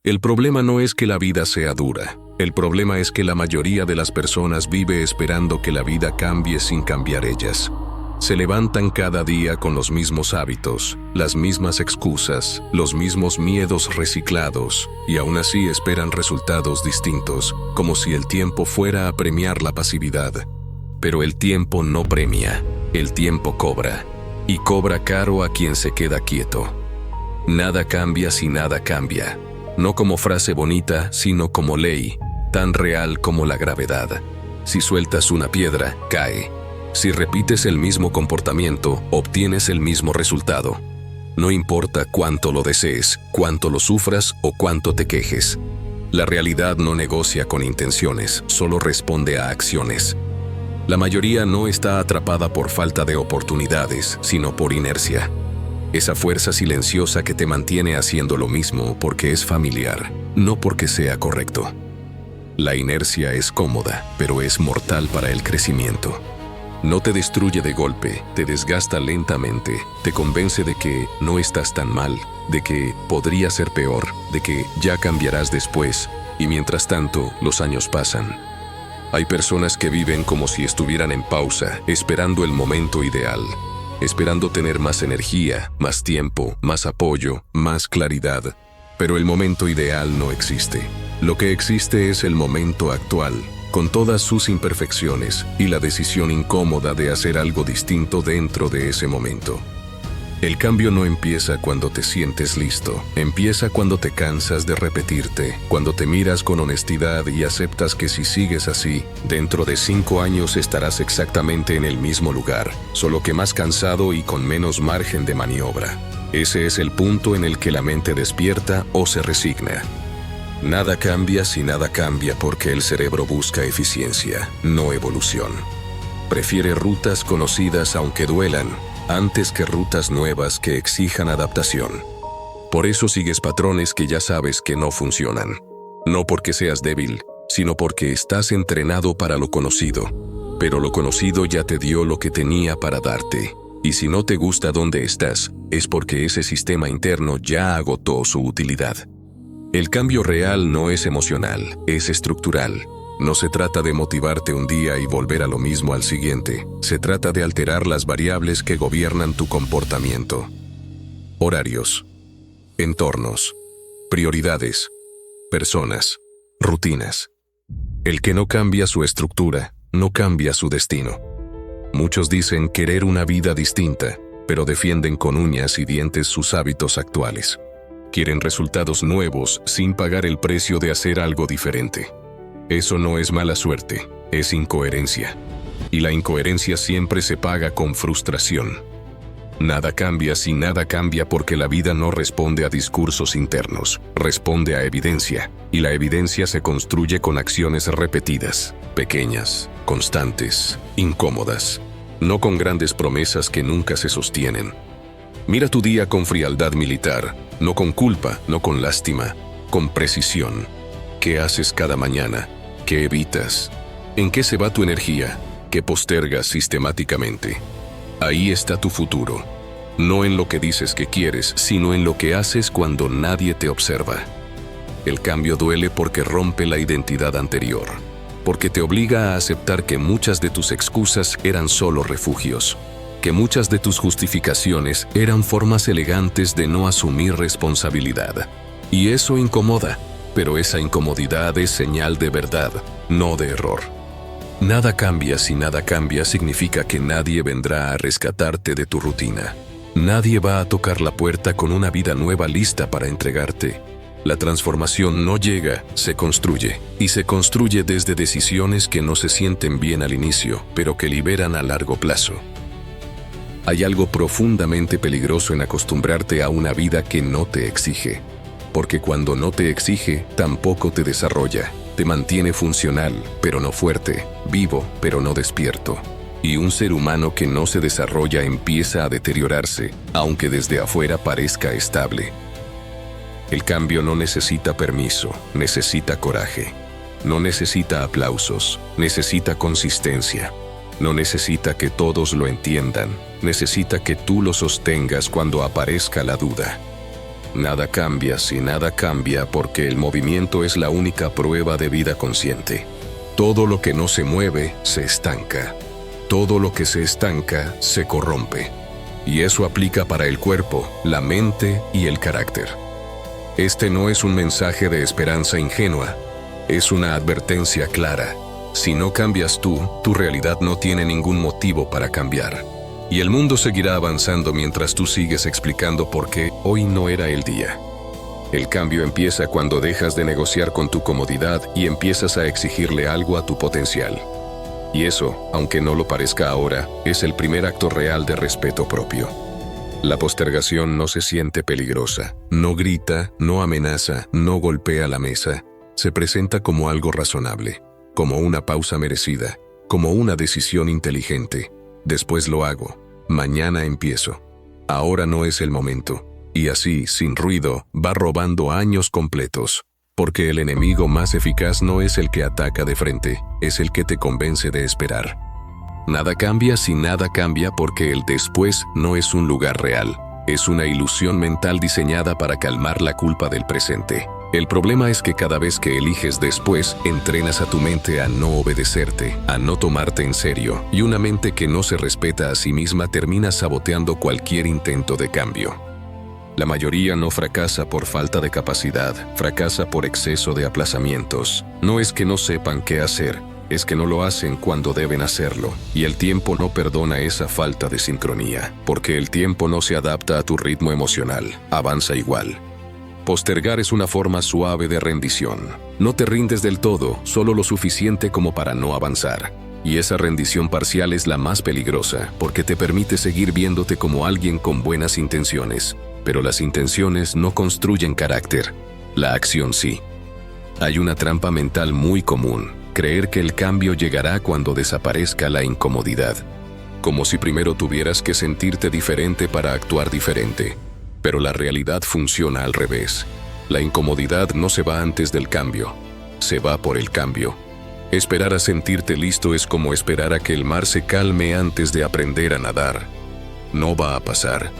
El problema no es que la vida sea dura. El problema es que la mayoría de las personas vive esperando que la vida cambie sin cambiar ellas. Se levantan cada día con los mismos hábitos, las mismas excusas, los mismos miedos reciclados, y aún así esperan resultados distintos, como si el tiempo fuera a premiar la pasividad. Pero el tiempo no premia, el tiempo cobra, y cobra caro a quien se queda quieto. Nada cambia si nada cambia, no como frase bonita, sino como ley, tan real como la gravedad. Si sueltas una piedra, cae. Si repites el mismo comportamiento, obtienes el mismo resultado. No importa cuánto lo desees, cuánto lo sufras o cuánto te quejes. La realidad no negocia con intenciones, solo responde a acciones. La mayoría no está atrapada por falta de oportunidades, sino por inercia. Esa fuerza silenciosa que te mantiene haciendo lo mismo porque es familiar, no porque sea correcto. La inercia es cómoda, pero es mortal para el crecimiento. No te destruye de golpe, te desgasta lentamente, te convence de que no estás tan mal, de que podría ser peor, de que ya cambiarás después, y mientras tanto, los años pasan. Hay personas que viven como si estuvieran en pausa, esperando el momento ideal, esperando tener más energía, más tiempo, más apoyo, más claridad. Pero el momento ideal no existe. Lo que existe es el momento actual, con todas sus imperfecciones y la decisión incómoda de hacer algo distinto dentro de ese momento. El cambio no empieza cuando te sientes listo, empieza cuando te cansas de repetirte, cuando te miras con honestidad y aceptas que si sigues así, dentro de 5 años estarás exactamente en el mismo lugar, solo que más cansado y con menos margen de maniobra. Ese es el punto en el que la mente despierta o se resigna. Nada cambia si nada cambia porque el cerebro busca eficiencia, no evolución. Prefiere rutas conocidas aunque duelan, antes que rutas nuevas que exijan adaptación. Por eso sigues patrones que ya sabes que no funcionan. No porque seas débil, sino porque estás entrenado para lo conocido. Pero lo conocido ya te dio lo que tenía para darte. Y si no te gusta donde estás, es porque ese sistema interno ya agotó su utilidad. El cambio real no es emocional, es estructural. No se trata de motivarte un día y volver a lo mismo al siguiente. Se trata de alterar las variables que gobiernan tu comportamiento. Horarios, entornos, prioridades, personas, rutinas. El que no cambia su estructura, no cambia su destino. Muchos dicen querer una vida distinta, pero defienden con uñas y dientes sus hábitos actuales. Quieren resultados nuevos sin pagar el precio de hacer algo diferente. Eso no es mala suerte, es incoherencia. Y la incoherencia siempre se paga con frustración. Nada cambia si nada cambia porque la vida no responde a discursos internos, responde a evidencia. Y la evidencia se construye con acciones repetidas, pequeñas, constantes, incómodas. No con grandes promesas que nunca se sostienen. Mira tu día con frialdad militar, no con culpa, no con lástima, con precisión. ¿Qué haces cada mañana? ¿Qué evitas? ¿En qué se va tu energía? ¿Qué postergas sistemáticamente? Ahí está tu futuro. No en lo que dices que quieres, sino en lo que haces cuando nadie te observa. El cambio duele porque rompe la identidad anterior, porque te obliga a aceptar que muchas de tus excusas eran solo refugios, que muchas de tus justificaciones eran formas elegantes de no asumir responsabilidad. Y eso incomoda, pero esa incomodidad es señal de verdad, no de error. Nada cambia si nada cambia significa que nadie vendrá a rescatarte de tu rutina. Nadie va a tocar la puerta con una vida nueva lista para entregarte. La transformación no llega, se construye. Y se construye desde decisiones que no se sienten bien al inicio, pero que liberan a largo plazo. Hay algo profundamente peligroso en acostumbrarte a una vida que no te exige. Porque cuando no te exige, tampoco te desarrolla. Te mantiene funcional, pero no fuerte, vivo, pero no despierto. Y un ser humano que no se desarrolla empieza a deteriorarse, aunque desde afuera parezca estable. El cambio no necesita permiso, necesita coraje. No necesita aplausos, necesita consistencia. No necesita que todos lo entiendan, necesita que tú lo sostengas cuando aparezca la duda. Nada cambia si nada cambia porque el movimiento es la única prueba de vida consciente. Todo lo que no se mueve se estanca. Todo lo que se estanca se corrompe. Y eso aplica para el cuerpo, la mente y el carácter. Este no es un mensaje de esperanza ingenua, es una advertencia clara. Si no cambias tú, tu realidad no tiene ningún motivo para cambiar. Y el mundo seguirá avanzando mientras tú sigues explicando por qué hoy no era el día. El cambio empieza cuando dejas de negociar con tu comodidad y empiezas a exigirle algo a tu potencial. Y eso, aunque no lo parezca ahora, es el primer acto real de respeto propio. La postergación no se siente peligrosa, no grita, no amenaza, no golpea la mesa. Se presenta como algo razonable, como una pausa merecida, como una decisión inteligente. Después lo hago. Mañana empiezo. Ahora no es el momento. Y así, sin ruido, va robando años completos. Porque el enemigo más eficaz no es el que ataca de frente, es el que te convence de esperar. Nada cambia si nada cambia porque el después no es un lugar real. Es una ilusión mental diseñada para calmar la culpa del presente. El problema es que cada vez que eliges después, entrenas a tu mente a no obedecerte, a no tomarte en serio, y una mente que no se respeta a sí misma termina saboteando cualquier intento de cambio. La mayoría no fracasa por falta de capacidad, fracasa por exceso de aplazamientos. No es que no sepan qué hacer, es que no lo hacen cuando deben hacerlo, y el tiempo no perdona esa falta de sincronía, porque el tiempo no se adapta a tu ritmo emocional, avanza igual. Postergar es una forma suave de rendición. No te rindes del todo, solo lo suficiente como para no avanzar. Y esa rendición parcial es la más peligrosa, porque te permite seguir viéndote como alguien con buenas intenciones. Pero las intenciones no construyen carácter, la acción sí. Hay una trampa mental muy común, creer que el cambio llegará cuando desaparezca la incomodidad. Como si primero tuvieras que sentirte diferente para actuar diferente. Pero la realidad funciona al revés. La incomodidad no se va antes del cambio, se va por el cambio. Esperar a sentirte listo es como esperar a que el mar se calme antes de aprender a nadar. No va a pasar.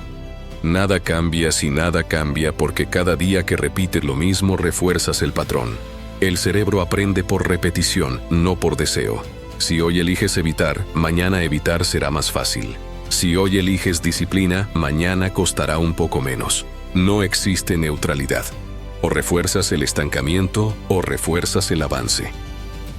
Nada cambia si nada cambia porque cada día que repites lo mismo refuerzas el patrón. El cerebro aprende por repetición, no por deseo. Si hoy eliges evitar, mañana evitar será más fácil. Si hoy eliges disciplina, mañana costará un poco menos. No existe neutralidad. O refuerzas el estancamiento o refuerzas el avance.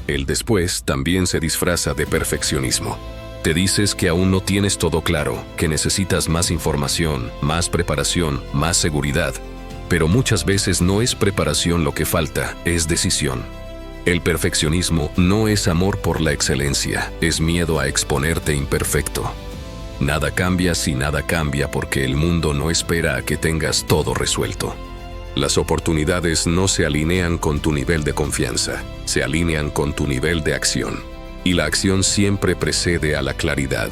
El después también se disfraza de perfeccionismo. Te dices que aún no tienes todo claro, que necesitas más información, más preparación, más seguridad. Pero muchas veces no es preparación lo que falta, es decisión. El perfeccionismo no es amor por la excelencia, es miedo a exponerte imperfecto. Nada cambia si nada cambia porque el mundo no espera a que tengas todo resuelto. Las oportunidades no se alinean con tu nivel de confianza, se alinean con tu nivel de acción. Y la acción siempre precede a la claridad.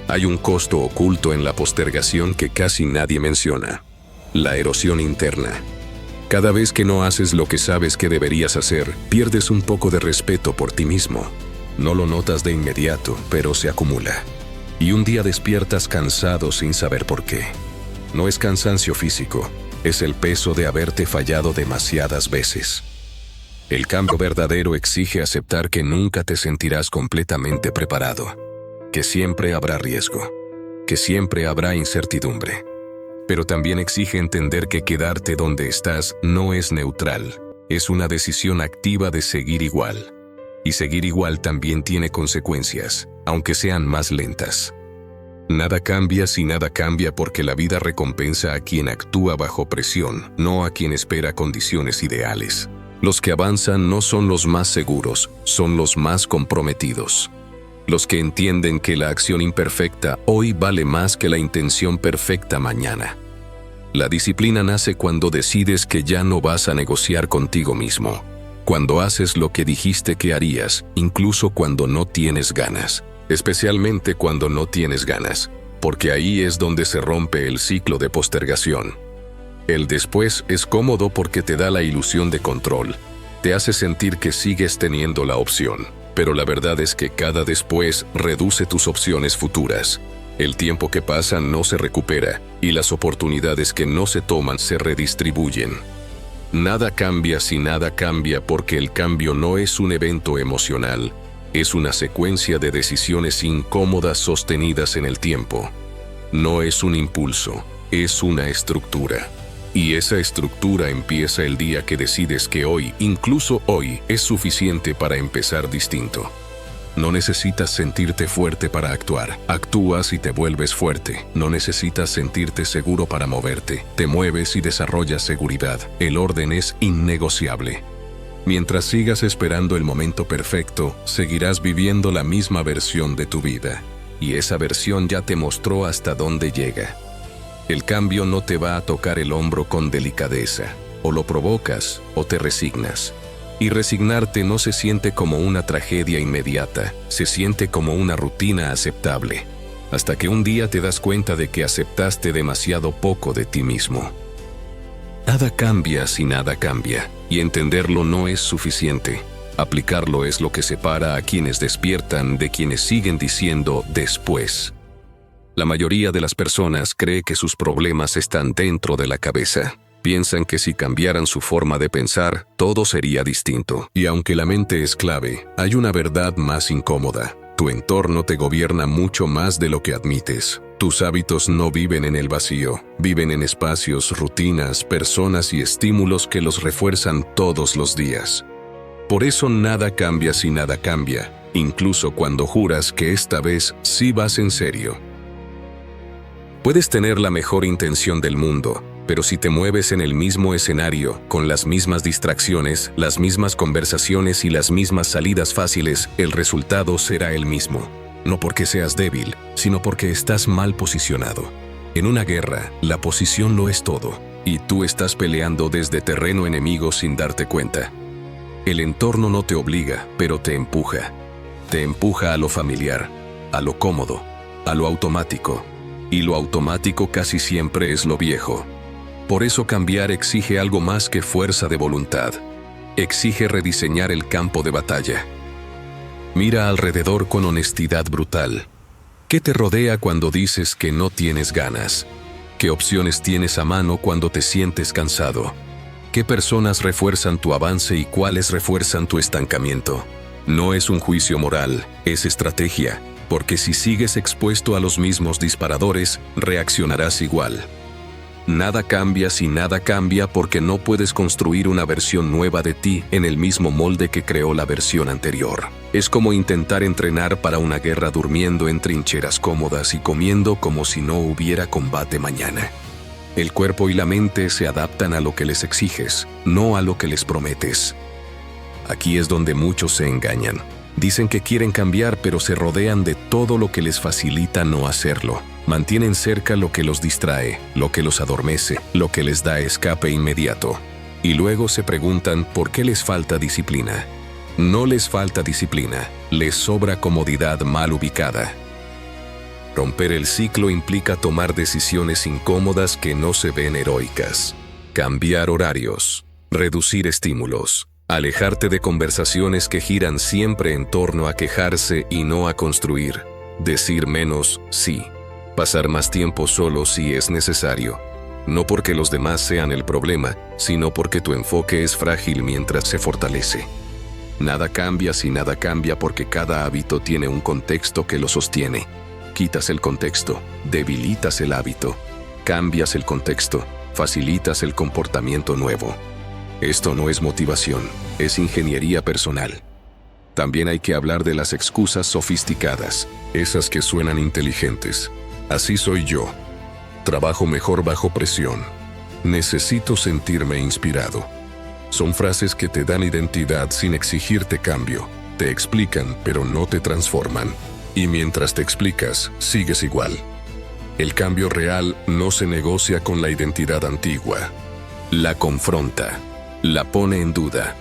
Hay un costo oculto en la postergación que casi nadie menciona: la erosión interna. Cada vez que no haces lo que sabes que deberías hacer, pierdes un poco de respeto por ti mismo. No lo notas de inmediato, pero se acumula. Y un día despiertas cansado sin saber por qué. No es cansancio físico, es el peso de haberte fallado demasiadas veces. El cambio verdadero exige aceptar que nunca te sentirás completamente preparado, que siempre habrá riesgo, que siempre habrá incertidumbre. Pero también exige entender que quedarte donde estás no es neutral, es una decisión activa de seguir igual. Y seguir igual también tiene consecuencias, aunque sean más lentas. Nada cambia si nada cambia porque la vida recompensa a quien actúa bajo presión, no a quien espera condiciones ideales. Los que avanzan no son los más seguros, son los más comprometidos. Los que entienden que la acción imperfecta hoy vale más que la intención perfecta mañana. La disciplina nace cuando decides que ya no vas a negociar contigo mismo. Cuando haces lo que dijiste que harías, incluso cuando no tienes ganas. Especialmente cuando no tienes ganas, porque ahí es donde se rompe el ciclo de postergación. El después es cómodo porque te da la ilusión de control. Te hace sentir que sigues teniendo la opción, pero la verdad es que cada después reduce tus opciones futuras. El tiempo que pasa no se recupera y las oportunidades que no se toman se redistribuyen. Nada cambia si nada cambia, porque el cambio no es un evento emocional, es una secuencia de decisiones incómodas sostenidas en el tiempo. No es un impulso, es una estructura. Y esa estructura empieza el día que decides que hoy, incluso hoy, es suficiente para empezar distinto. No necesitas sentirte fuerte para actuar. Actúas y te vuelves fuerte. No necesitas sentirte seguro para moverte. Te mueves y desarrollas seguridad. El orden es innegociable. Mientras sigas esperando el momento perfecto, seguirás viviendo la misma versión de tu vida. Y esa versión ya te mostró hasta dónde llega. El cambio no te va a tocar el hombro con delicadeza. O lo provocas o te resignas. Y resignarte no se siente como una tragedia inmediata, se siente como una rutina aceptable, hasta que un día te das cuenta de que aceptaste demasiado poco de ti mismo. Nada cambia si nada cambia, y entenderlo no es suficiente. Aplicarlo es lo que separa a quienes despiertan de quienes siguen diciendo después. La mayoría de las personas cree que sus problemas están dentro de la cabeza. Piensan que si cambiaran su forma de pensar, todo sería distinto. Y aunque la mente es clave, hay una verdad más incómoda. Tu entorno te gobierna mucho más de lo que admites. Tus hábitos no viven en el vacío, viven en espacios, rutinas, personas y estímulos que los refuerzan todos los días. Por eso nada cambia si nada cambia, incluso cuando juras que esta vez sí vas en serio. Puedes tener la mejor intención del mundo, pero si te mueves en el mismo escenario, con las mismas distracciones, las mismas conversaciones y las mismas salidas fáciles, el resultado será el mismo. No porque seas débil, sino porque estás mal posicionado. En una guerra, la posición lo es todo, y tú estás peleando desde terreno enemigo sin darte cuenta. El entorno no te obliga, pero te empuja. Te empuja a lo familiar, a lo cómodo, a lo automático. Y lo automático casi siempre es lo viejo. Por eso cambiar exige algo más que fuerza de voluntad. Exige rediseñar el campo de batalla. Mira alrededor con honestidad brutal. ¿Qué te rodea cuando dices que no tienes ganas? ¿Qué opciones tienes a mano cuando te sientes cansado? ¿Qué personas refuerzan tu avance y cuáles refuerzan tu estancamiento? No es un juicio moral, es estrategia, porque si sigues expuesto a los mismos disparadores, reaccionarás igual. Nada cambia si nada cambia, porque no puedes construir una versión nueva de ti en el mismo molde que creó la versión anterior. Es como intentar entrenar para una guerra durmiendo en trincheras cómodas y comiendo como si no hubiera combate mañana. El cuerpo y la mente se adaptan a lo que les exiges, no a lo que les prometes. Aquí es donde muchos se engañan. Dicen que quieren cambiar, pero se rodean de todo lo que les facilita no hacerlo. Mantienen cerca lo que los distrae, lo que los adormece, lo que les da escape inmediato. Y luego se preguntan por qué les falta disciplina. No les falta disciplina, les sobra comodidad mal ubicada. Romper el ciclo implica tomar decisiones incómodas que no se ven heroicas. Cambiar horarios, reducir estímulos, alejarte de conversaciones que giran siempre en torno a quejarse y no a construir. Decir menos, sí. Pasar más tiempo solo si es necesario. No porque los demás sean el problema, sino porque tu enfoque es frágil mientras se fortalece. Nada cambia si nada cambia, porque cada hábito tiene un contexto que lo sostiene. Quitas el contexto, debilitas el hábito. Cambias el contexto, facilitas el comportamiento nuevo. Esto no es motivación, es ingeniería personal. También hay que hablar de las excusas sofisticadas, esas que suenan inteligentes. Así soy yo. Trabajo mejor bajo presión. Necesito sentirme inspirado. Son frases que te dan identidad sin exigirte cambio. Te explican, pero no te transforman. Y mientras te explicas, sigues igual. El cambio real no se negocia con la identidad antigua. La confronta. La pone en duda.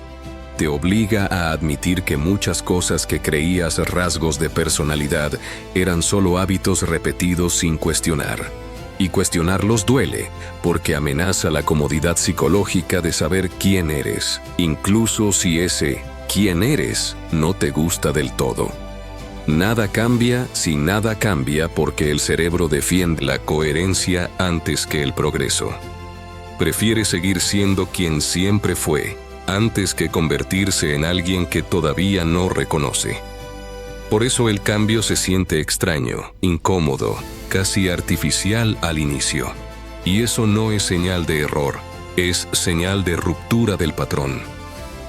Te obliga a admitir que muchas cosas que creías rasgos de personalidad eran solo hábitos repetidos sin cuestionar. Y cuestionarlos duele, porque amenaza la comodidad psicológica de saber quién eres, incluso si ese quién eres no te gusta del todo. Nada cambia si nada cambia porque el cerebro defiende la coherencia antes que el progreso. Prefiere seguir siendo quien siempre fue, antes que convertirse en alguien que todavía no reconoce. Por eso el cambio se siente extraño, incómodo, casi artificial al inicio. Y eso no es señal de error, es señal de ruptura del patrón.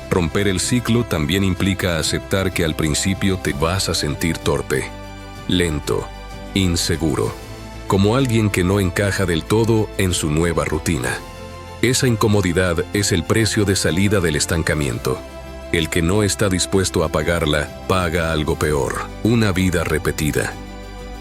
Romper el ciclo también implica aceptar que al principio te vas a sentir torpe, lento, inseguro, como alguien que no encaja del todo en su nueva rutina. Esa incomodidad es el precio de salida del estancamiento. El que no está dispuesto a pagarla, paga algo peor, una vida repetida.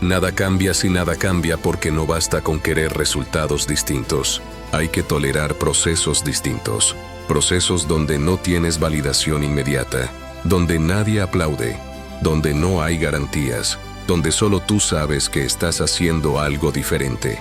Nada cambia si nada cambia porque no basta con querer resultados distintos. Hay que tolerar procesos distintos. Procesos donde no tienes validación inmediata, donde nadie aplaude, donde no hay garantías, donde solo tú sabes que estás haciendo algo diferente.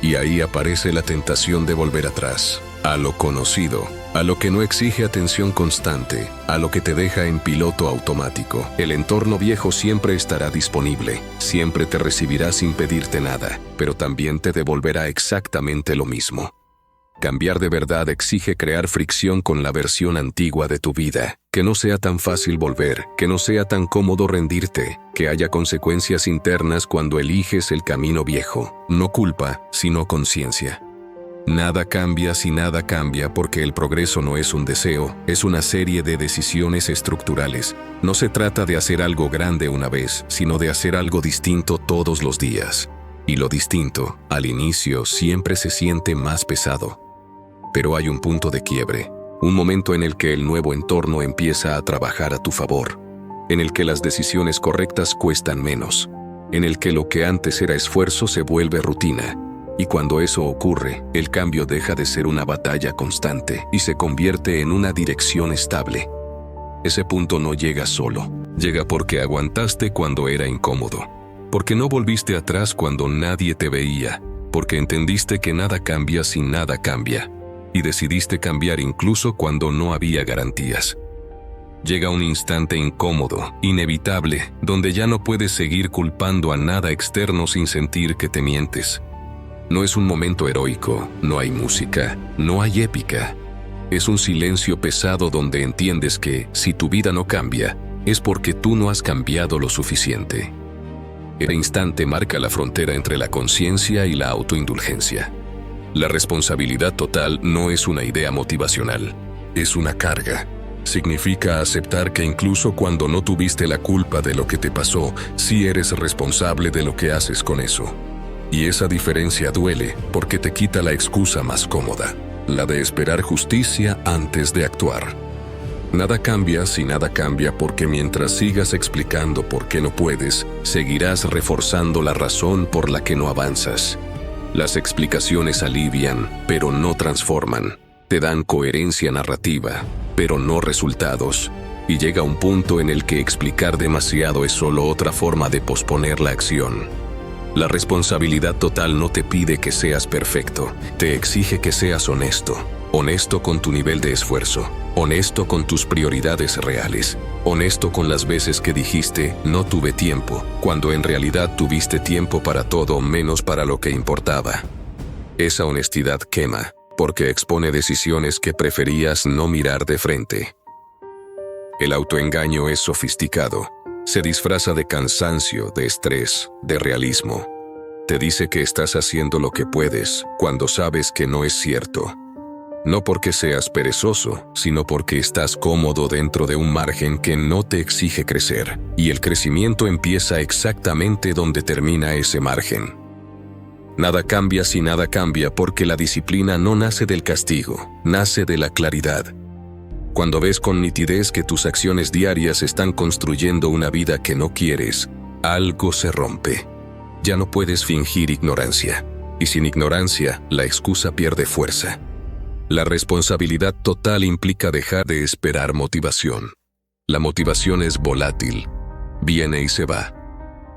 Y ahí aparece la tentación de volver atrás, a lo conocido, a lo que no exige atención constante, a lo que te deja en piloto automático. El entorno viejo siempre estará disponible, siempre te recibirá sin pedirte nada, pero también te devolverá exactamente lo mismo. Cambiar de verdad exige crear fricción con la versión antigua de tu vida, que no sea tan fácil volver, que no sea tan cómodo rendirte, que haya consecuencias internas cuando eliges el camino viejo, no culpa, sino conciencia. Nada cambia si nada cambia porque el progreso no es un deseo, es una serie de decisiones estructurales. No se trata de hacer algo grande una vez, sino de hacer algo distinto todos los días. Y lo distinto, al inicio, siempre se siente más pesado. Pero hay un punto de quiebre, un momento en el que el nuevo entorno empieza a trabajar a tu favor, en el que las decisiones correctas cuestan menos, en el que lo que antes era esfuerzo se vuelve rutina. Y cuando eso ocurre, el cambio deja de ser una batalla constante y se convierte en una dirección estable. Ese punto no llega solo, llega porque aguantaste cuando era incómodo, porque no volviste atrás cuando nadie te veía, porque entendiste que nada cambia si nada cambia, y decidiste cambiar incluso cuando no había garantías. Llega un instante incómodo, inevitable, donde ya no puedes seguir culpando a nada externo sin sentir que te mientes. No es un momento heroico, no hay música, no hay épica. Es un silencio pesado donde entiendes que, si tu vida no cambia, es porque tú no has cambiado lo suficiente. El instante marca la frontera entre la conciencia y la autoindulgencia. La responsabilidad total no es una idea motivacional, es una carga. Significa aceptar que incluso cuando no tuviste la culpa de lo que te pasó, sí eres responsable de lo que haces con eso. Y esa diferencia duele porque te quita la excusa más cómoda, la de esperar justicia antes de actuar. Nada cambia si nada cambia porque mientras sigas explicando por qué no puedes, seguirás reforzando la razón por la que no avanzas. Las explicaciones alivian, pero no transforman. Te dan coherencia narrativa, pero no resultados. Y llega un punto en el que explicar demasiado es solo otra forma de posponer la acción. La responsabilidad total no te pide que seas perfecto, te exige que seas honesto. Honesto con tu nivel de esfuerzo, honesto con tus prioridades reales, honesto con las veces que dijiste no tuve tiempo, cuando en realidad tuviste tiempo para todo menos para lo que importaba. Esa honestidad quema, porque expone decisiones que preferías no mirar de frente. El autoengaño es sofisticado, se disfraza de cansancio, de estrés, de realismo. Te dice que estás haciendo lo que puedes, cuando sabes que no es cierto. No porque seas perezoso, sino porque estás cómodo dentro de un margen que no te exige crecer, y el crecimiento empieza exactamente donde termina ese margen. Nada cambia si nada cambia porque la disciplina no nace del castigo, nace de la claridad. Cuando ves con nitidez que tus acciones diarias están construyendo una vida que no quieres, algo se rompe. Ya no puedes fingir ignorancia, y sin ignorancia, la excusa pierde fuerza. La responsabilidad total implica dejar de esperar motivación. La motivación es volátil, viene y se va.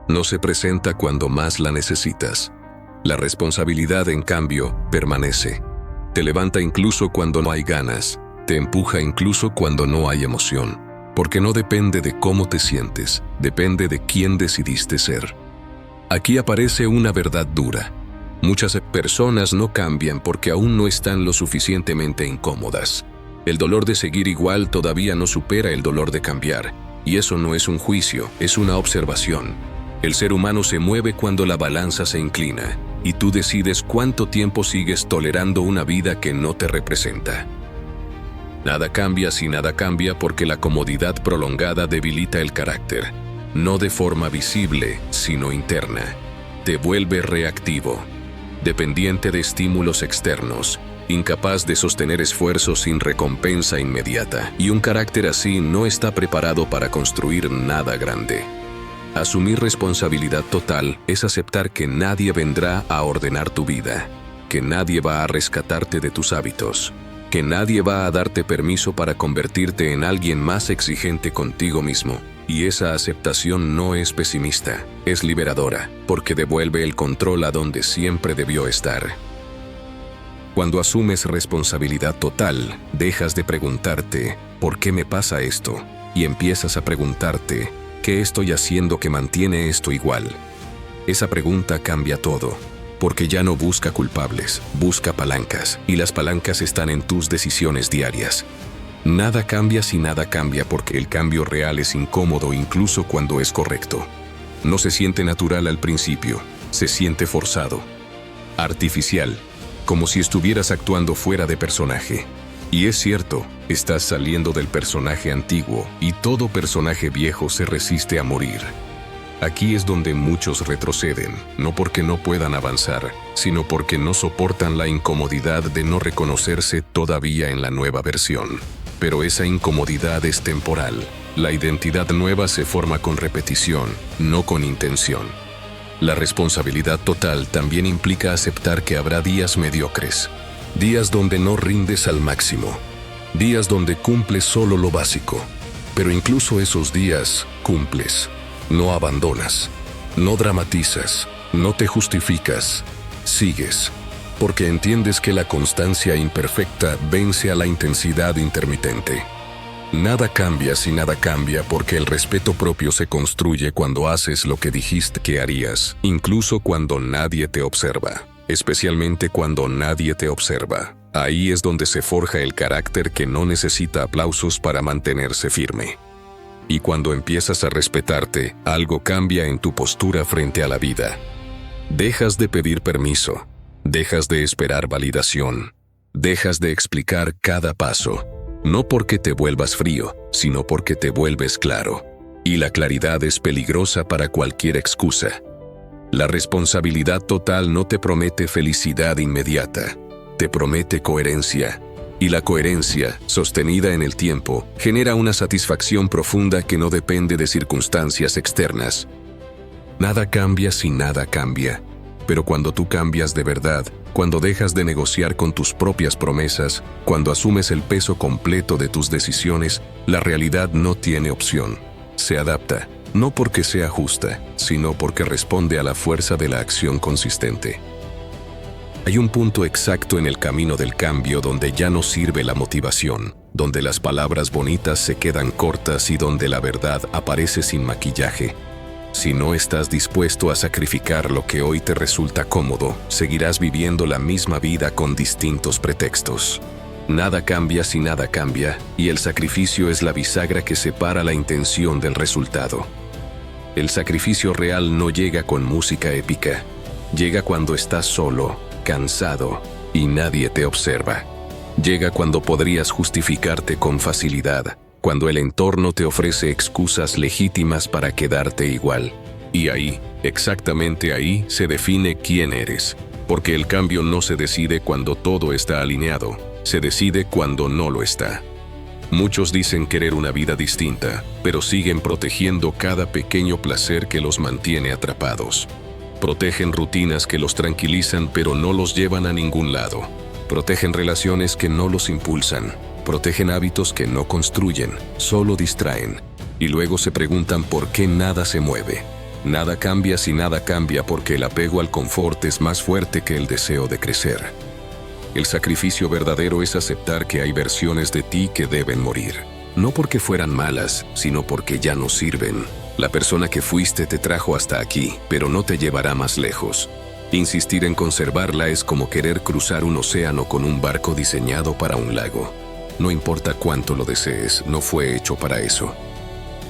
No se presenta cuando más la necesitas. La responsabilidad, en cambio, permanece. Te levanta incluso cuando no hay ganas, te empuja incluso cuando no hay emoción. Porque no depende de cómo te sientes, depende de quién decidiste ser. Aquí aparece una verdad dura. Muchas personas no cambian porque aún no están lo suficientemente incómodas. El dolor de seguir igual todavía no supera el dolor de cambiar. Y eso no es un juicio, es una observación. El ser humano se mueve cuando la balanza se inclina, y tú decides cuánto tiempo sigues tolerando una vida que no te representa. Nada cambia si nada cambia porque la comodidad prolongada debilita el carácter, no de forma visible, sino interna. Te vuelve reactivo, dependiente de estímulos externos, incapaz de sostener esfuerzos sin recompensa inmediata, y un carácter así no está preparado para construir nada grande. Asumir responsabilidad total es aceptar que nadie vendrá a ordenar tu vida, que nadie va a rescatarte de tus hábitos, que nadie va a darte permiso para convertirte en alguien más exigente contigo mismo. Y esa aceptación no es pesimista, es liberadora, porque devuelve el control a donde siempre debió estar. Cuando asumes responsabilidad total, dejas de preguntarte, ¿por qué me pasa esto? Y empiezas a preguntarte, ¿qué estoy haciendo que mantiene esto igual? Esa pregunta cambia todo, porque ya no busca culpables, busca palancas, y las palancas están en tus decisiones diarias. Nada cambia si nada cambia porque el cambio real es incómodo incluso cuando es correcto. No se siente natural al principio, se siente forzado, artificial, como si estuvieras actuando fuera de personaje. Y es cierto, estás saliendo del personaje antiguo y todo personaje viejo se resiste a morir. Aquí es donde muchos retroceden, no porque no puedan avanzar, sino porque no soportan la incomodidad de no reconocerse todavía en la nueva versión. Pero esa incomodidad es temporal. La identidad nueva se forma con repetición, no con intención. La responsabilidad total también implica aceptar que habrá días mediocres, días donde no rindes al máximo, días donde cumples solo lo básico. Pero incluso esos días cumples. No abandonas, no dramatizas, no te justificas, sigues, porque entiendes que la constancia imperfecta vence a la intensidad intermitente. Nada cambia si nada cambia porque el respeto propio se construye cuando haces lo que dijiste que harías, incluso cuando nadie te observa, especialmente cuando nadie te observa. Ahí es donde se forja el carácter que no necesita aplausos para mantenerse firme. Y cuando empiezas a respetarte, algo cambia en tu postura frente a la vida. Dejas de pedir permiso, dejas de esperar validación, dejas de explicar cada paso, no porque te vuelvas frío, sino porque te vuelves claro. Y la claridad es peligrosa para cualquier excusa. La responsabilidad total no te promete felicidad inmediata, te promete coherencia. Y la coherencia, sostenida en el tiempo, genera una satisfacción profunda que no depende de circunstancias externas. Nada cambia si nada cambia. Pero cuando tú cambias de verdad, cuando dejas de negociar con tus propias promesas, cuando asumes el peso completo de tus decisiones, la realidad no tiene opción. Se adapta, no porque sea justa, sino porque responde a la fuerza de la acción consistente. Hay un punto exacto en el camino del cambio donde ya no sirve la motivación, donde las palabras bonitas se quedan cortas y donde la verdad aparece sin maquillaje. Si no estás dispuesto a sacrificar lo que hoy te resulta cómodo, seguirás viviendo la misma vida con distintos pretextos. Nada cambia si nada cambia, y el sacrificio es la bisagra que separa la intención del resultado. El sacrificio real no llega con música épica, llega cuando estás solo, cansado, y nadie te observa. Llega cuando podrías justificarte con facilidad, cuando el entorno te ofrece excusas legítimas para quedarte igual. Y ahí, exactamente ahí, se define quién eres. Porque el cambio no se decide cuando todo está alineado, se decide cuando no lo está. Muchos dicen querer una vida distinta, pero siguen protegiendo cada pequeño placer que los mantiene atrapados. Protegen rutinas que los tranquilizan pero no los llevan a ningún lado. Protegen relaciones que no los impulsan. Protegen hábitos que no construyen, solo distraen. Y luego se preguntan por qué nada se mueve. Nada cambia si nada cambia porque el apego al confort es más fuerte que el deseo de crecer. El sacrificio verdadero es aceptar que hay versiones de ti que deben morir. No porque fueran malas, sino porque ya no sirven. La persona que fuiste te trajo hasta aquí, pero no te llevará más lejos. Insistir en conservarla es como querer cruzar un océano con un barco diseñado para un lago. No importa cuánto lo desees, no fue hecho para eso.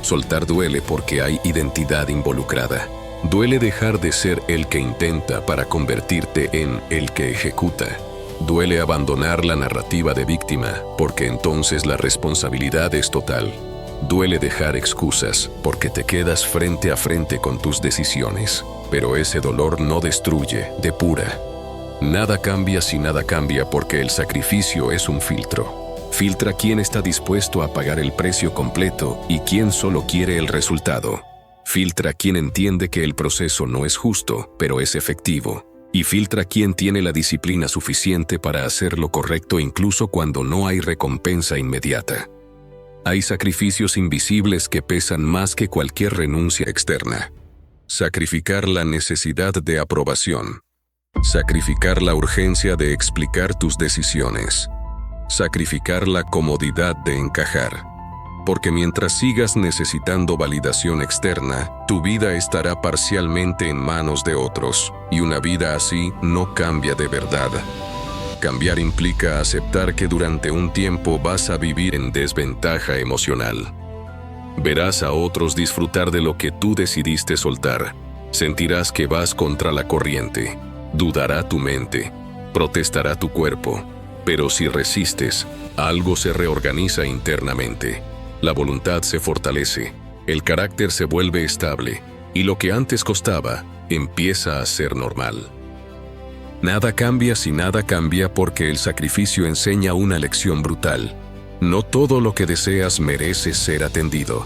Soltar duele porque hay identidad involucrada. Duele dejar de ser el que intenta para convertirte en el que ejecuta. Duele abandonar la narrativa de víctima, porque entonces la responsabilidad es total. Duele dejar excusas, porque te quedas frente a frente con tus decisiones. Pero ese dolor no destruye, depura. Nada cambia si nada cambia porque el sacrificio es un filtro. Filtra quién está dispuesto a pagar el precio completo y quién solo quiere el resultado. Filtra quién entiende que el proceso no es justo, pero es efectivo. Y filtra quién tiene la disciplina suficiente para hacer lo correcto incluso cuando no hay recompensa inmediata. Hay sacrificios invisibles que pesan más que cualquier renuncia externa. Sacrificar la necesidad de aprobación. Sacrificar la urgencia de explicar tus decisiones. Sacrificar la comodidad de encajar. Porque mientras sigas necesitando validación externa, tu vida estará parcialmente en manos de otros, y una vida así no cambia de verdad. Cambiar implica aceptar que durante un tiempo vas a vivir en desventaja emocional. Verás a otros disfrutar de lo que tú decidiste soltar. Sentirás que vas contra la corriente. Dudará tu mente. Protestará tu cuerpo. Pero si resistes, algo se reorganiza internamente. La voluntad se fortalece, el carácter se vuelve estable, y lo que antes costaba, empieza a ser normal. Nada cambia si nada cambia porque el sacrificio enseña una lección brutal. No todo lo que deseas merece ser atendido.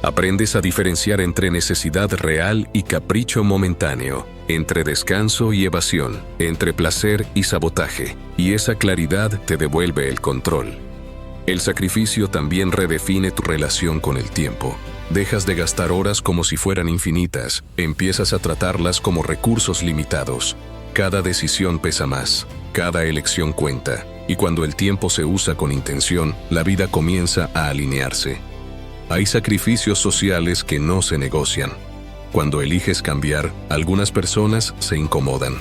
Aprendes a diferenciar entre necesidad real y capricho momentáneo, entre descanso y evasión, entre placer y sabotaje, y esa claridad te devuelve el control. El sacrificio también redefine tu relación con el tiempo. Dejas de gastar horas como si fueran infinitas, empiezas a tratarlas como recursos limitados. Cada decisión pesa más, cada elección cuenta, y cuando el tiempo se usa con intención, la vida comienza a alinearse. Hay sacrificios sociales que no se negocian. Cuando eliges cambiar, algunas personas se incomodan,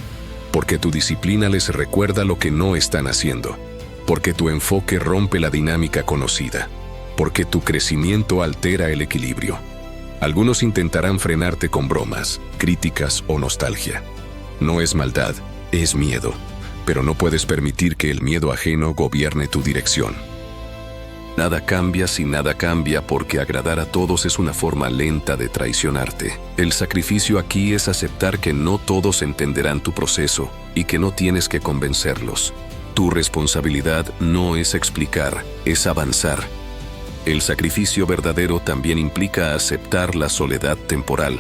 porque tu disciplina les recuerda lo que no están haciendo. Porque tu enfoque rompe la dinámica conocida, porque tu crecimiento altera el equilibrio. Algunos intentarán frenarte con bromas, críticas o nostalgia. No es maldad, es miedo, pero no puedes permitir que el miedo ajeno gobierne tu dirección. Nada cambia si nada cambia porque agradar a todos es una forma lenta de traicionarte. El sacrificio aquí es aceptar que no todos entenderán tu proceso y que no tienes que convencerlos. Tu responsabilidad no es explicar, es avanzar. El sacrificio verdadero también implica aceptar la soledad temporal.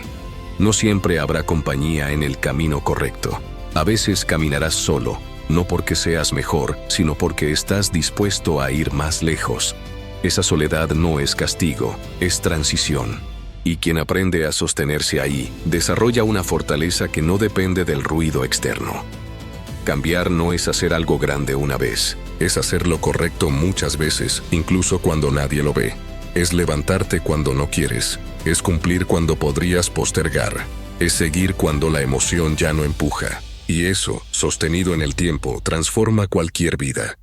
No siempre habrá compañía en el camino correcto. A veces caminarás solo, no porque seas mejor, sino porque estás dispuesto a ir más lejos. Esa soledad no es castigo, es transición. Y quien aprende a sostenerse ahí, desarrolla una fortaleza que no depende del ruido externo. Cambiar no es hacer algo grande una vez, es hacer lo correcto muchas veces, incluso cuando nadie lo ve. Es levantarte cuando no quieres, es cumplir cuando podrías postergar, es seguir cuando la emoción ya no empuja. Y eso, sostenido en el tiempo, transforma cualquier vida.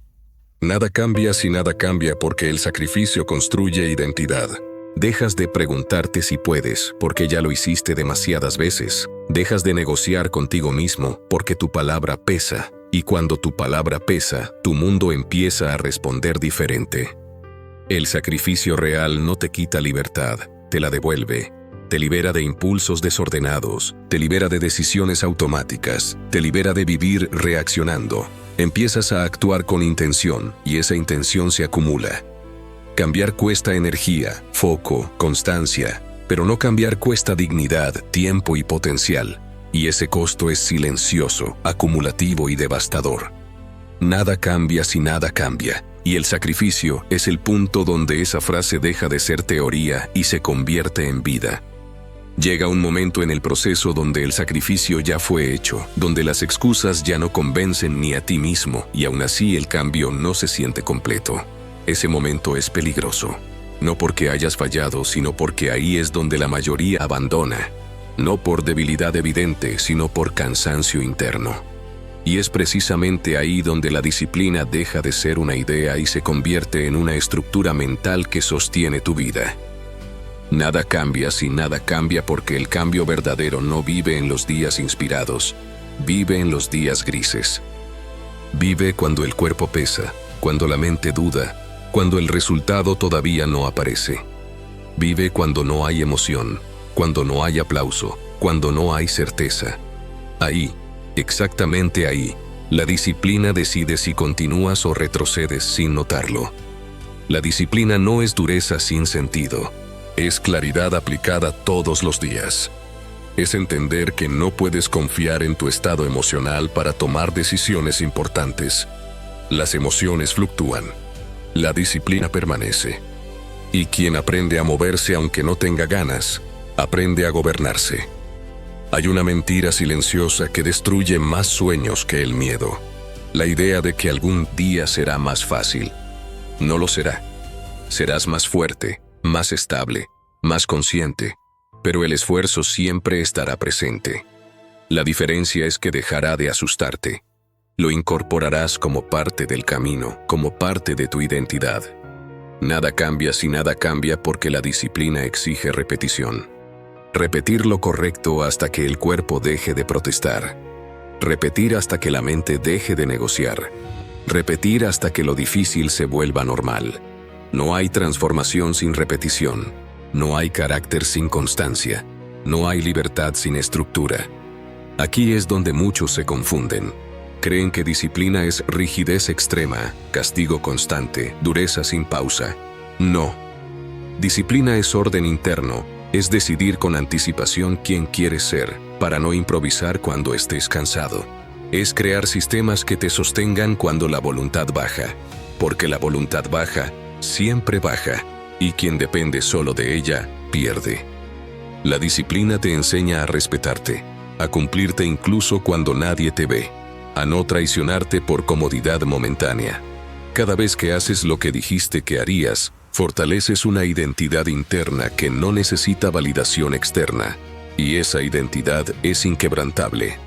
Nada cambia si nada cambia porque el sacrificio construye identidad. Dejas de preguntarte si puedes, porque ya lo hiciste demasiadas veces. Dejas de negociar contigo mismo, porque tu palabra pesa. Y cuando tu palabra pesa, tu mundo empieza a responder diferente. El sacrificio real no te quita libertad, te la devuelve. Te libera de impulsos desordenados, te libera de decisiones automáticas, te libera de vivir reaccionando. Empiezas a actuar con intención, y esa intención se acumula. Cambiar cuesta energía, foco, constancia, pero no cambiar cuesta dignidad, tiempo y potencial. Y ese costo es silencioso, acumulativo y devastador. Nada cambia si nada cambia, y el sacrificio es el punto donde esa frase deja de ser teoría y se convierte en vida. Llega un momento en el proceso donde el sacrificio ya fue hecho, donde las excusas ya no convencen ni a ti mismo, y aún así el cambio no se siente completo. Ese momento es peligroso. No porque hayas fallado, sino porque ahí es donde la mayoría abandona. No por debilidad evidente, sino por cansancio interno. Y es precisamente ahí donde la disciplina deja de ser una idea y se convierte en una estructura mental que sostiene tu vida. Nada cambia si nada cambia, porque el cambio verdadero no vive en los días inspirados, vive en los días grises. Vive cuando el cuerpo pesa, cuando la mente duda, cuando el resultado todavía no aparece. Vive cuando no hay emoción, cuando no hay aplauso, cuando no hay certeza. Ahí, exactamente ahí, la disciplina decide si continúas o retrocedes sin notarlo. La disciplina no es dureza sin sentido, es claridad aplicada todos los días. Es entender que no puedes confiar en tu estado emocional para tomar decisiones importantes. Las emociones fluctúan, la disciplina permanece. Y quien aprende a moverse aunque no tenga ganas, aprende a gobernarse. Hay una mentira silenciosa que destruye más sueños que el miedo. La idea de que algún día será más fácil. No lo será. Serás más fuerte, más estable, más consciente, pero el esfuerzo siempre estará presente. La diferencia es que dejará de asustarte. Lo incorporarás como parte del camino, como parte de tu identidad. Nada cambia si nada cambia, porque la disciplina exige repetición. Repetir lo correcto hasta que el cuerpo deje de protestar. Repetir hasta que la mente deje de negociar. Repetir hasta que lo difícil se vuelva normal. No hay transformación sin repetición. No hay carácter sin constancia. No hay libertad sin estructura. Aquí es donde muchos se confunden. Creen que disciplina es rigidez extrema, castigo constante, dureza sin pausa. No. Disciplina es orden interno. Es decidir con anticipación quién quieres ser, para no improvisar cuando estés cansado. Es crear sistemas que te sostengan cuando la voluntad baja, porque la voluntad baja, siempre baja, y quien depende solo de ella, pierde. La disciplina te enseña a respetarte, a cumplirte incluso cuando nadie te ve, a no traicionarte por comodidad momentánea. Cada vez que haces lo que dijiste que harías, fortaleces una identidad interna que no necesita validación externa, y esa identidad es inquebrantable.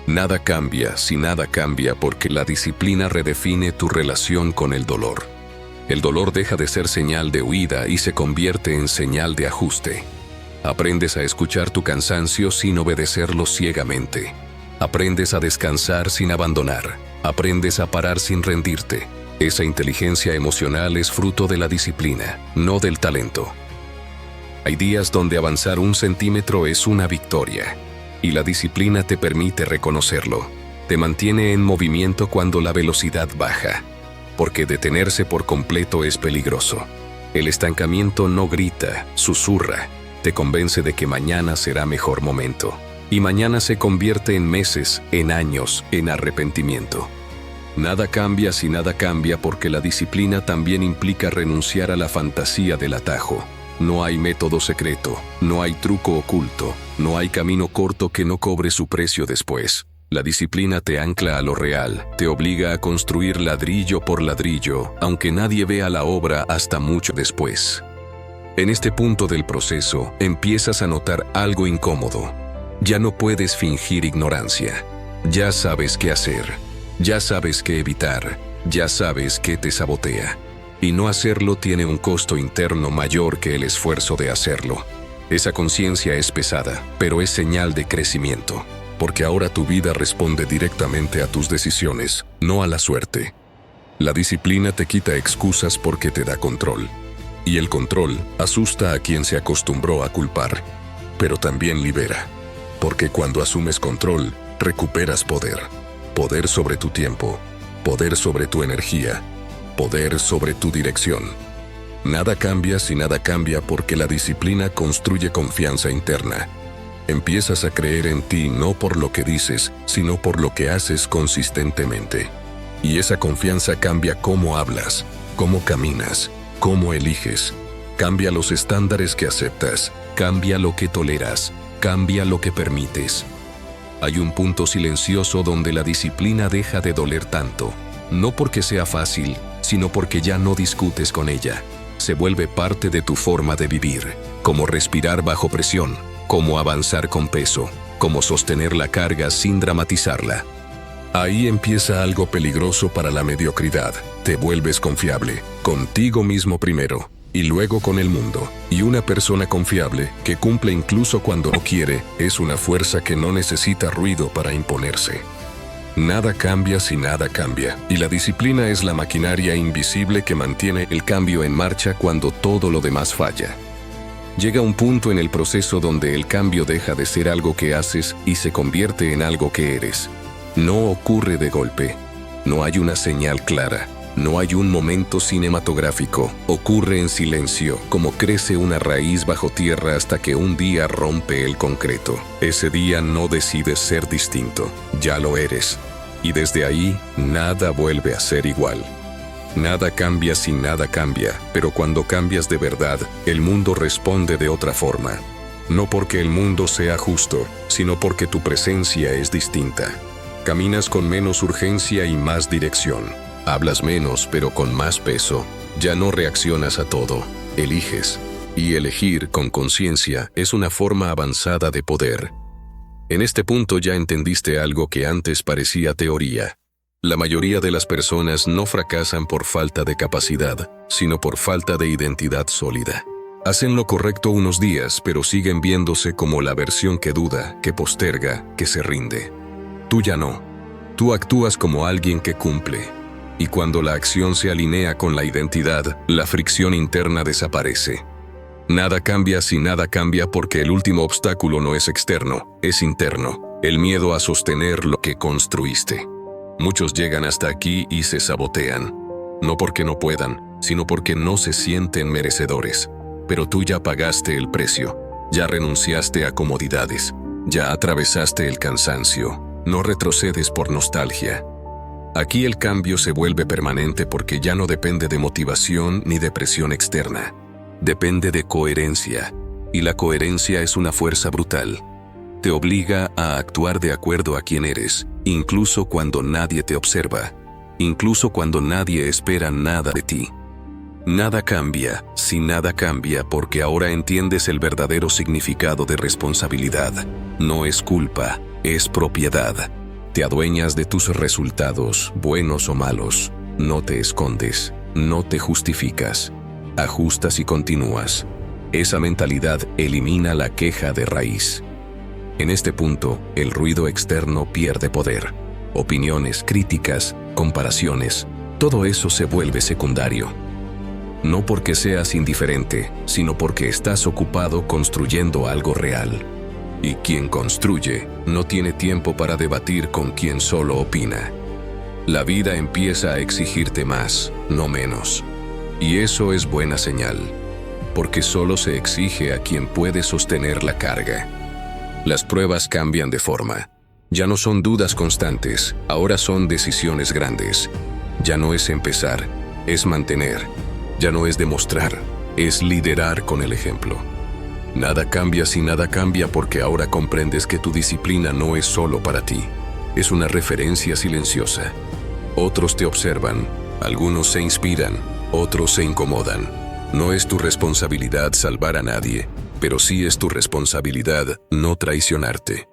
Nada cambia si nada cambia, porque la disciplina redefine tu relación con el dolor. El dolor deja de ser señal de huida y se convierte en señal de ajuste. Aprendes a escuchar tu cansancio sin obedecerlo ciegamente. Aprendes a descansar sin abandonar. Aprendes a parar sin rendirte. Esa inteligencia emocional es fruto de la disciplina, no del talento. Hay días donde avanzar 1 centímetro es una victoria, y la disciplina te permite reconocerlo. Te mantiene en movimiento cuando la velocidad baja, porque detenerse por completo es peligroso. El estancamiento no grita, susurra, te convence de que mañana será mejor momento, y mañana se convierte en meses, en años, en arrepentimiento. Nada cambia si nada cambia, porque la disciplina también implica renunciar a la fantasía del atajo. No hay método secreto, no hay truco oculto, no hay camino corto que no cobre su precio después. La disciplina te ancla a lo real, te obliga a construir ladrillo por ladrillo, aunque nadie vea la obra hasta mucho después. En este punto del proceso, empiezas a notar algo incómodo. Ya no puedes fingir ignorancia. Ya sabes qué hacer. Ya sabes qué evitar, ya sabes qué te sabotea. Y no hacerlo tiene un costo interno mayor que el esfuerzo de hacerlo. Esa conciencia es pesada, pero es señal de crecimiento, porque ahora tu vida responde directamente a tus decisiones, no a la suerte. La disciplina te quita excusas porque te da control. Y el control asusta a quien se acostumbró a culpar, pero también libera, porque cuando asumes control, recuperas poder. Poder sobre tu tiempo, poder sobre tu energía, poder sobre tu dirección. Nada cambia si nada cambia, porque la disciplina construye confianza interna. Empiezas a creer en ti no por lo que dices, sino por lo que haces consistentemente. Y esa confianza cambia cómo hablas, cómo caminas, cómo eliges. Cambia los estándares que aceptas, cambia lo que toleras, cambia lo que permites. Hay un punto silencioso donde la disciplina deja de doler tanto, no porque sea fácil, sino porque ya no discutes con ella. Se vuelve parte de tu forma de vivir, como respirar bajo presión, como avanzar con peso, como sostener la carga sin dramatizarla. Ahí empieza algo peligroso para la mediocridad. Te vuelves confiable, contigo mismo primero, y luego con el mundo. Y una persona confiable, que cumple incluso cuando no quiere, es una fuerza que no necesita ruido para imponerse. Nada cambia si nada cambia, y la disciplina es la maquinaria invisible que mantiene el cambio en marcha cuando todo lo demás falla. Llega un punto en el proceso donde el cambio deja de ser algo que haces y se convierte en algo que eres. No ocurre de golpe. No hay una señal clara. No hay un momento cinematográfico. Ocurre en silencio, como crece una raíz bajo tierra hasta que un día rompe el concreto. Ese día no decides ser distinto. Ya lo eres. Y desde ahí, nada vuelve a ser igual. Nada cambia si nada cambia, pero cuando cambias de verdad, el mundo responde de otra forma. No porque el mundo sea justo, sino porque tu presencia es distinta. Caminas con menos urgencia y más dirección. Hablas menos, pero con más peso. Ya no reaccionas a todo, eliges. Y elegir con conciencia es una forma avanzada de poder. En este punto ya entendiste algo que antes parecía teoría. La mayoría de las personas no fracasan por falta de capacidad, sino por falta de identidad sólida. Hacen lo correcto unos días, pero siguen viéndose como la versión que duda, que posterga, que se rinde. Tú ya no. Tú actúas como alguien que cumple. Y cuando la acción se alinea con la identidad, la fricción interna desaparece. Nada cambia si nada cambia porque el último obstáculo no es externo, es interno. El miedo a sostener lo que construiste. Muchos llegan hasta aquí y se sabotean. No porque no puedan, sino porque no se sienten merecedores. Pero tú ya pagaste el precio. Ya renunciaste a comodidades. Ya atravesaste el cansancio. No retrocedes por nostalgia. Aquí el cambio se vuelve permanente porque ya no depende de motivación ni de presión externa. Depende de coherencia. Y la coherencia es una fuerza brutal. Te obliga a actuar de acuerdo a quién eres, incluso cuando nadie te observa, incluso cuando nadie espera nada de ti. Nada cambia si nada cambia porque ahora entiendes el verdadero significado de responsabilidad. No es culpa, es propiedad. Te adueñas de tus resultados, buenos o malos. No te escondes, no te justificas. Ajustas y continúas. Esa mentalidad elimina la queja de raíz. En este punto, el ruido externo pierde poder. Opiniones, críticas, comparaciones, todo eso se vuelve secundario. No porque seas indiferente, sino porque estás ocupado construyendo algo real. Y quien construye no tiene tiempo para debatir con quien solo opina. La vida empieza a exigirte más, no menos. Y eso es buena señal, porque solo se exige a quien puede sostener la carga. Las pruebas cambian de forma. Ya no son dudas constantes, ahora son decisiones grandes. Ya no es empezar, es mantener. Ya no es demostrar, es liderar con el ejemplo. Nada cambia si nada cambia porque ahora comprendes que tu disciplina no es solo para ti. Es una referencia silenciosa. Otros te observan, algunos se inspiran, otros se incomodan. No es tu responsabilidad salvar a nadie, pero sí es tu responsabilidad no traicionarte.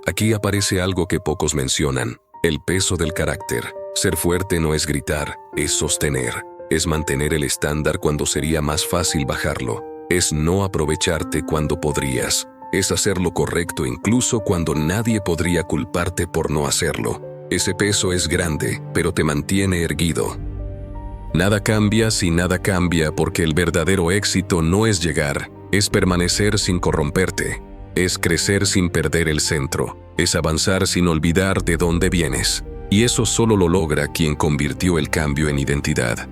Aquí aparece algo que pocos mencionan, el peso del carácter. Ser fuerte no es gritar, es sostener, es mantener el estándar cuando sería más fácil bajarlo, es no aprovecharte cuando podrías, es hacer lo correcto incluso cuando nadie podría culparte por no hacerlo. Ese peso es grande, pero te mantiene erguido. Nada cambia si nada cambia porque el verdadero éxito no es llegar, es permanecer sin corromperte, es crecer sin perder el centro, es avanzar sin olvidar de dónde vienes. Y eso solo lo logra quien convirtió el cambio en identidad.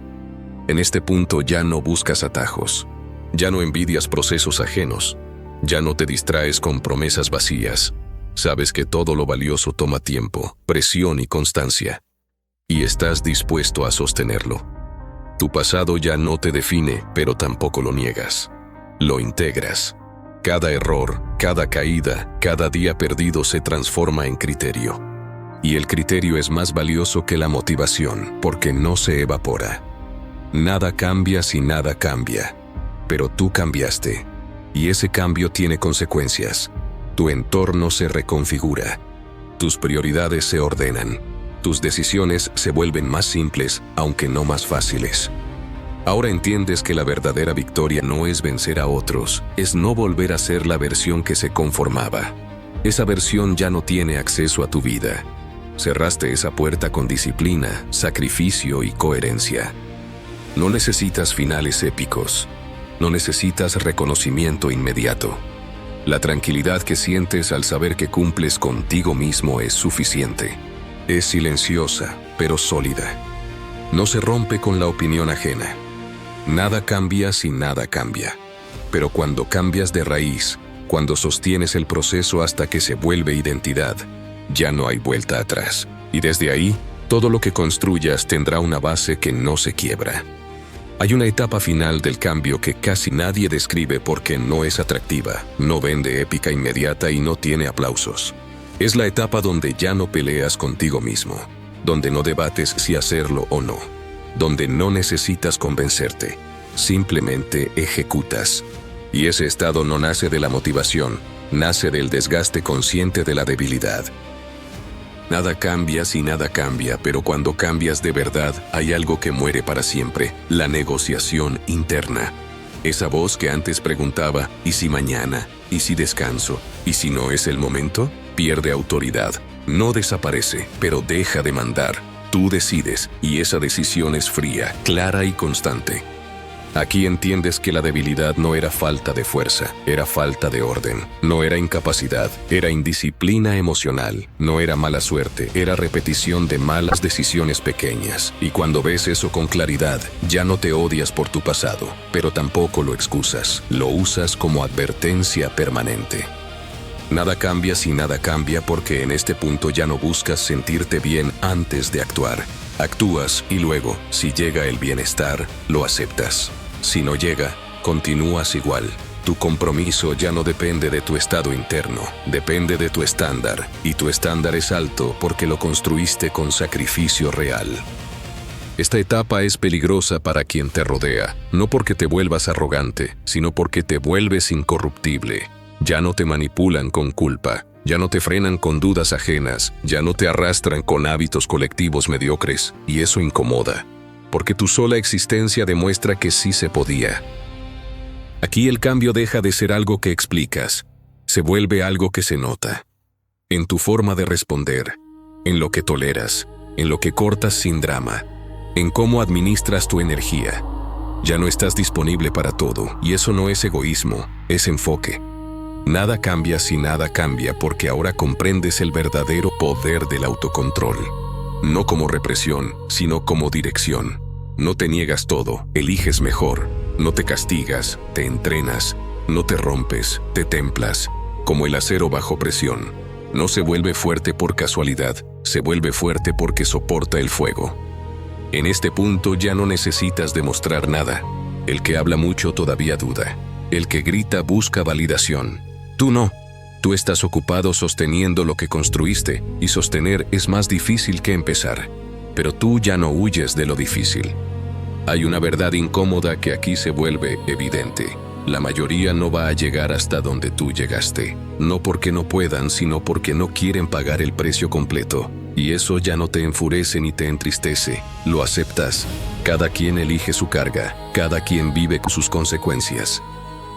En este punto ya no buscas atajos, ya no envidias procesos ajenos, ya no te distraes con promesas vacías. Sabes que todo lo valioso toma tiempo, presión y constancia. Y estás dispuesto a sostenerlo. Tu pasado ya no te define, pero tampoco lo niegas. Lo integras. Cada error, cada caída, cada día perdido se transforma en criterio. Y el criterio es más valioso que la motivación, porque no se evapora. Nada cambia si nada cambia. Pero tú cambiaste. Y ese cambio tiene consecuencias. Tu entorno se reconfigura. Tus prioridades se ordenan. Tus decisiones se vuelven más simples, aunque no más fáciles. Ahora entiendes que la verdadera victoria no es vencer a otros, es no volver a ser la versión que se conformaba. Esa versión ya no tiene acceso a tu vida. Cerraste esa puerta con disciplina, sacrificio y coherencia. No necesitas finales épicos. No necesitas reconocimiento inmediato. La tranquilidad que sientes al saber que cumples contigo mismo es suficiente. Es silenciosa, pero sólida. No se rompe con la opinión ajena. Nada cambia si nada cambia. Pero cuando cambias de raíz, cuando sostienes el proceso hasta que se vuelve identidad, ya no hay vuelta atrás. Y desde ahí, todo lo que construyas tendrá una base que no se quiebra. Hay una etapa final del cambio que casi nadie describe porque no es atractiva, no vende épica inmediata y no tiene aplausos. Es la etapa donde ya no peleas contigo mismo, donde no debates si hacerlo o no, donde no necesitas convencerte, simplemente ejecutas. Y ese estado no nace de la motivación, nace del desgaste consciente de la debilidad. Nada cambia si nada cambia, pero cuando cambias de verdad, hay algo que muere para siempre: la negociación interna. Esa voz que antes preguntaba, ¿y si mañana? ¿Y si descanso? ¿Y si no es el momento? Pierde autoridad. No desaparece, pero deja de mandar. Tú decides, y esa decisión es fría, clara y constante. Aquí entiendes que la debilidad no era falta de fuerza, era falta de orden. No era incapacidad, era indisciplina emocional. No era mala suerte, era repetición de malas decisiones pequeñas. Y cuando ves eso con claridad, ya no te odias por tu pasado, pero tampoco lo excusas. Lo usas como advertencia permanente. Nada cambia si nada cambia, porque en este punto ya no buscas sentirte bien antes de actuar. Actúas y luego, si llega el bienestar, lo aceptas. Si no llega, continúas igual. Tu compromiso ya no depende de tu estado interno, depende de tu estándar. Y tu estándar es alto porque lo construiste con sacrificio real. Esta etapa es peligrosa para quien te rodea, no porque te vuelvas arrogante, sino porque te vuelves incorruptible. Ya no te manipulan con culpa, ya no te frenan con dudas ajenas, ya no te arrastran con hábitos colectivos mediocres, y eso incomoda, porque tu sola existencia demuestra que sí se podía. Aquí el cambio deja de ser algo que explicas, se vuelve algo que se nota. En tu forma de responder, en lo que toleras, en lo que cortas sin drama, en cómo administras tu energía. Ya no estás disponible para todo, y eso no es egoísmo, es enfoque. Nada cambia si nada cambia, porque ahora comprendes el verdadero poder del autocontrol. No como represión, sino como dirección. No te niegas todo, eliges mejor. No te castigas, te entrenas. No te rompes, te templas. Como el acero bajo presión. No se vuelve fuerte por casualidad, se vuelve fuerte porque soporta el fuego. En este punto ya no necesitas demostrar nada. El que habla mucho todavía duda. El que grita busca validación. Tú no. Tú estás ocupado sosteniendo lo que construiste, y sostener es más difícil que empezar. Pero tú ya no huyes de lo difícil. Hay una verdad incómoda que aquí se vuelve evidente. La mayoría no va a llegar hasta donde tú llegaste. No porque no puedan, sino porque no quieren pagar el precio completo. Y eso ya no te enfurece ni te entristece. Lo aceptas. Cada quien elige su carga. Cada quien vive con sus consecuencias.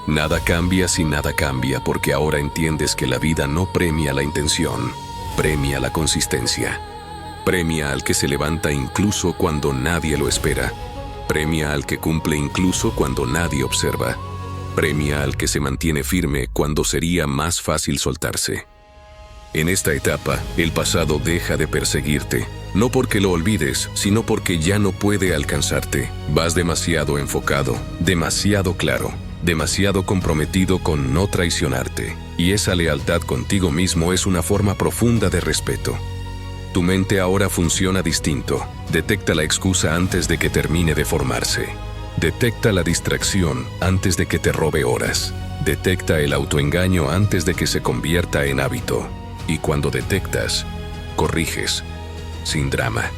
Nada cambia si nada cambia, porque ahora entiendes que la vida no premia la intención, premia la consistencia. Premia al que se levanta incluso cuando nadie lo espera. Premia al que cumple incluso cuando nadie observa. Premia al que se mantiene firme cuando sería más fácil soltarse. En esta etapa, el pasado deja de perseguirte, no porque lo olvides, sino porque ya no puede alcanzarte. Vas demasiado enfocado, demasiado claro. Demasiado comprometido con no traicionarte, y esa lealtad contigo mismo es una forma profunda de respeto. Tu mente ahora funciona distinto, detecta la excusa antes de que termine de formarse, detecta la distracción antes de que te robe horas, detecta el autoengaño antes de que se convierta en hábito, y cuando detectas, corriges, sin drama,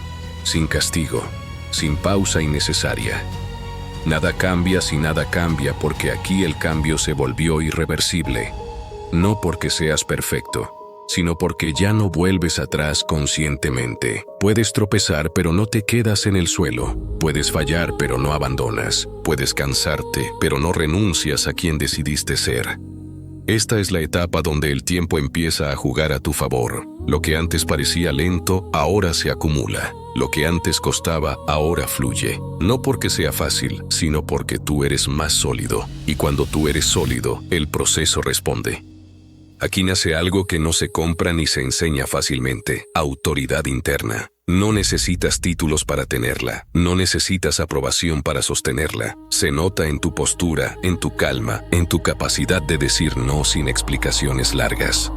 sin castigo, sin pausa innecesaria. Nada cambia si nada cambia porque aquí el cambio se volvió irreversible. No porque seas perfecto, sino porque ya no vuelves atrás conscientemente. Puedes tropezar, pero no te quedas en el suelo. Puedes fallar, pero no abandonas. Puedes cansarte, pero no renuncias a quien decidiste ser. Esta es la etapa donde el tiempo empieza a jugar a tu favor. Lo que antes parecía lento, ahora se acumula. Lo que antes costaba, ahora fluye. No porque sea fácil, sino porque tú eres más sólido. Y cuando tú eres sólido, el proceso responde. Aquí nace algo que no se compra ni se enseña fácilmente: autoridad interna. No necesitas títulos para tenerla, no necesitas aprobación para sostenerla. Se nota en tu postura, en tu calma, en tu capacidad de decir no sin explicaciones largas.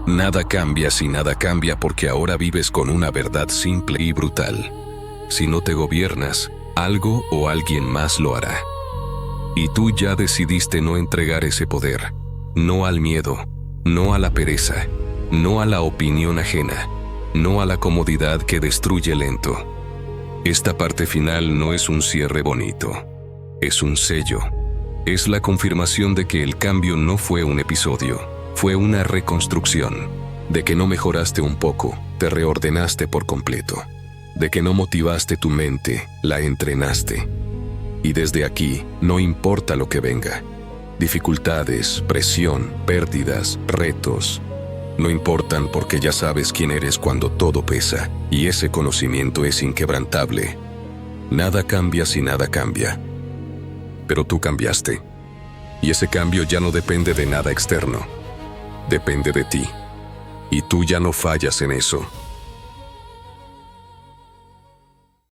Nada cambia si nada cambia porque ahora vives con una verdad simple y brutal. Si no te gobiernas, algo o alguien más lo hará. Y tú ya decidiste no entregar ese poder, no al miedo, no a la pereza, no a la opinión ajena, no a la comodidad que destruye lento. Esta parte final no es un cierre bonito, es un sello. Es la confirmación de que el cambio no fue un episodio, fue una reconstrucción. De que no mejoraste un poco, te reordenaste por completo. De que no motivaste tu mente, la entrenaste. Y desde aquí, no importa lo que venga. Dificultades, presión, pérdidas, retos. No importan porque ya sabes quién eres cuando todo pesa, y ese conocimiento es inquebrantable. Nada cambia si nada cambia. Pero tú cambiaste. Y ese cambio ya no depende de nada externo. Depende de ti. Y tú ya no fallas en eso.